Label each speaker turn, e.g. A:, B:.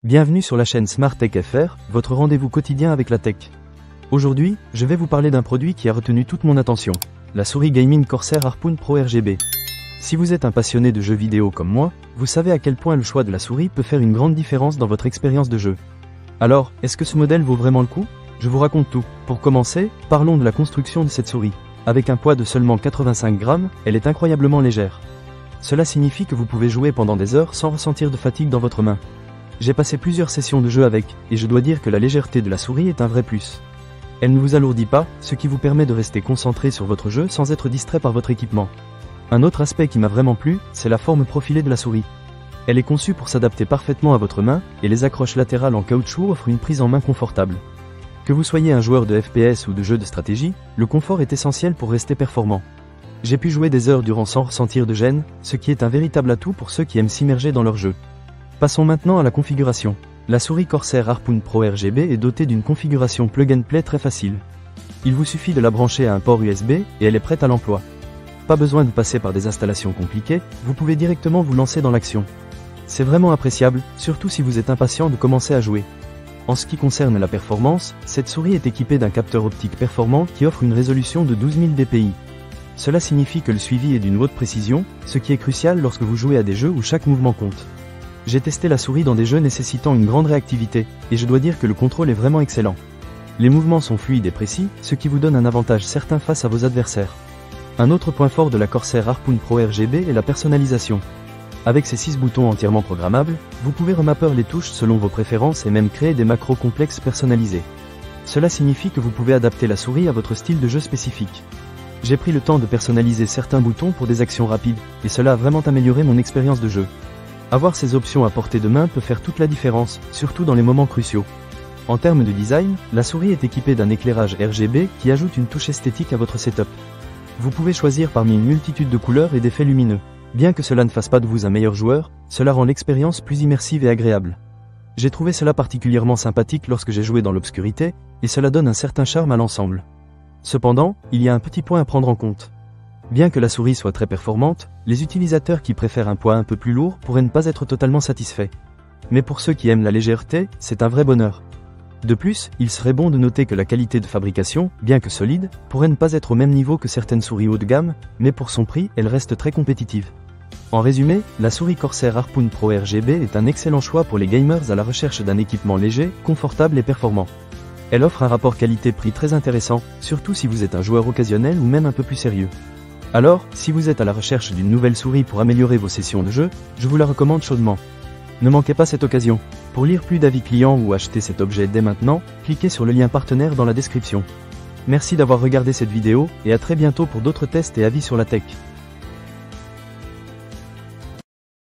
A: Bienvenue sur la chaîne Smart Tech FR, votre rendez-vous quotidien avec la tech. Aujourd'hui, je vais vous parler d'un produit qui a retenu toute mon attention, la souris gaming Corsair Harpoon Pro RGB. Si vous êtes un passionné de jeux vidéo comme moi, vous savez à quel point le choix de la souris peut faire une grande différence dans votre expérience de jeu. Alors, est-ce que ce modèle vaut vraiment le coup? Je vous raconte tout. Pour commencer, parlons de la construction de cette souris. Avec un poids de seulement 85 grammes, elle est incroyablement légère. Cela signifie que vous pouvez jouer pendant des heures sans ressentir de fatigue dans votre main. J'ai passé plusieurs sessions de jeu avec, et je dois dire que la légèreté de la souris est un vrai plus. Elle ne vous alourdit pas, ce qui vous permet de rester concentré sur votre jeu sans être distrait par votre équipement. Un autre aspect qui m'a vraiment plu, c'est la forme profilée de la souris. Elle est conçue pour s'adapter parfaitement à votre main, et les accroches latérales en caoutchouc offrent une prise en main confortable. Que vous soyez un joueur de FPS ou de jeux de stratégie, le confort est essentiel pour rester performant. J'ai pu jouer des heures durant sans ressentir de gêne, ce qui est un véritable atout pour ceux qui aiment s'immerger dans leur jeu. Passons maintenant à la configuration. La souris Corsair Harpoon Pro RGB est dotée d'une configuration plug-and-play très facile. Il vous suffit de la brancher à un port USB et elle est prête à l'emploi. Pas besoin de passer par des installations compliquées, vous pouvez directement vous lancer dans l'action. C'est vraiment appréciable, surtout si vous êtes impatient de commencer à jouer. En ce qui concerne la performance, cette souris est équipée d'un capteur optique performant qui offre une résolution de 12 000 dpi. Cela signifie que le suivi est d'une haute précision, ce qui est crucial lorsque vous jouez à des jeux où chaque mouvement compte. J'ai testé la souris dans des jeux nécessitant une grande réactivité, et je dois dire que le contrôle est vraiment excellent. Les mouvements sont fluides et précis, ce qui vous donne un avantage certain face à vos adversaires. Un autre point fort de la Corsair Harpoon Pro RGB est la personnalisation. Avec ses 6 boutons entièrement programmables, vous pouvez remapper les touches selon vos préférences et même créer des macros complexes personnalisés. Cela signifie que vous pouvez adapter la souris à votre style de jeu spécifique. J'ai pris le temps de personnaliser certains boutons pour des actions rapides, et cela a vraiment amélioré mon expérience de jeu. Avoir ces options à portée de main peut faire toute la différence, surtout dans les moments cruciaux. En termes de design, la souris est équipée d'un éclairage RGB qui ajoute une touche esthétique à votre setup. Vous pouvez choisir parmi une multitude de couleurs et d'effets lumineux. Bien que cela ne fasse pas de vous un meilleur joueur, cela rend l'expérience plus immersive et agréable. J'ai trouvé cela particulièrement sympathique lorsque j'ai joué dans l'obscurité, et cela donne un certain charme à l'ensemble. Cependant, il y a un petit point à prendre en compte. Bien que la souris soit très performante, les utilisateurs qui préfèrent un poids un peu plus lourd pourraient ne pas être totalement satisfaits. Mais pour ceux qui aiment la légèreté, c'est un vrai bonheur. De plus, il serait bon de noter que la qualité de fabrication, bien que solide, pourrait ne pas être au même niveau que certaines souris haut de gamme, mais pour son prix, elle reste très compétitive. En résumé, la souris Corsair Harpoon Pro RGB est un excellent choix pour les gamers à la recherche d'un équipement léger, confortable et performant. Elle offre un rapport qualité-prix très intéressant, surtout si vous êtes un joueur occasionnel ou même un peu plus sérieux. Alors, si vous êtes à la recherche d'une nouvelle souris pour améliorer vos sessions de jeu, je vous la recommande chaudement. Ne manquez pas cette occasion. Pour lire plus d'avis clients ou acheter cet objet dès maintenant, cliquez sur le lien partenaire dans la description. Merci d'avoir regardé cette vidéo, et à très bientôt pour d'autres tests et avis sur la tech.